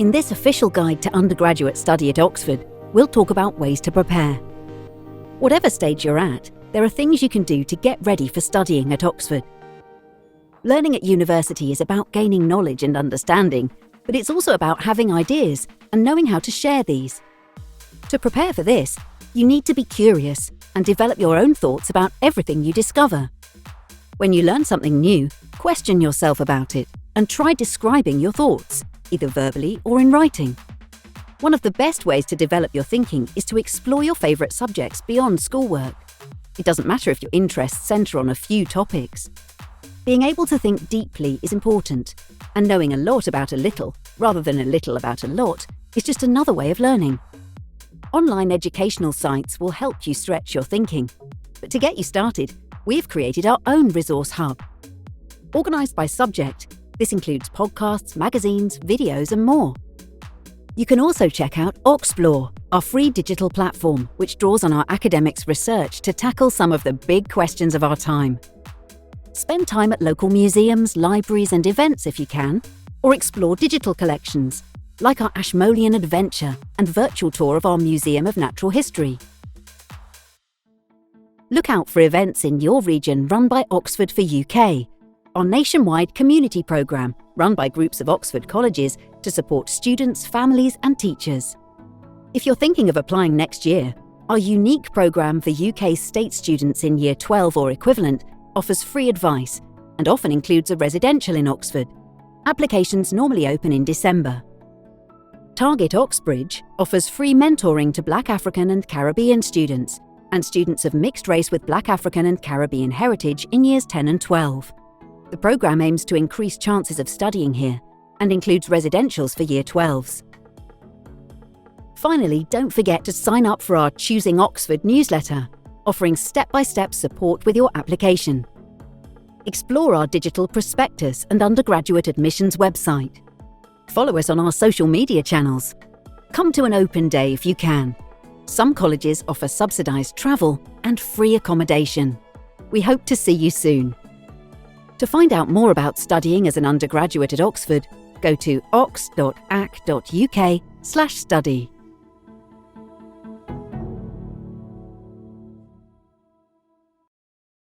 In this official guide to undergraduate study at Oxford, we'll talk about ways to prepare. Whatever stage you're at, there are things you can do to get ready for studying at Oxford. Learning at university is about gaining knowledge and understanding, but it's also about having ideas and knowing how to share these. To prepare for this, you need to be curious and develop your own thoughts about everything you discover. When you learn something new, question yourself about it and try describing your thoughts, either verbally or in writing. One of the best ways to develop your thinking is to explore your favourite subjects beyond schoolwork. It doesn't matter if your interests centre on a few topics. Being able to think deeply is important, and knowing a lot about a little, rather than a little about a lot, is just another way of learning. Online educational sites will help you stretch your thinking. But to get you started, we've created our own resource hub. Organised by subject, this includes podcasts, magazines, videos and more. You can also check out Oxplore, our free digital platform, which draws on our academics' research to tackle some of the big questions of our time. Spend time at local museums, libraries and events if you can, or explore digital collections, like our Ashmolean Adventure and virtual tour of our Museum of Natural History. Look out for events in your region run by Oxford for UK, our nationwide community programme run by groups of Oxford colleges to support students, families and teachers. If you're thinking of applying next year, our UNIQ programme for UK state students in Year 12 or equivalent offers free advice and often includes a residential in Oxford. Applications normally open in December. Target Oxbridge offers free mentoring to Black African and Caribbean students and students of mixed race with Black African and Caribbean heritage in Years 10 and 12. The programme aims to increase chances of studying here and includes residentials for Year 12s. Finally, don't forget to sign up for our Choosing Oxford newsletter, offering step-by-step support with your application. Explore our digital prospectus and undergraduate admissions website. Follow us on our social media channels. Come to an open day if you can. Some colleges offer subsidised travel and free accommodation. We hope to see you soon. To find out more about studying as an undergraduate at Oxford, go to ox.ac.uk/study.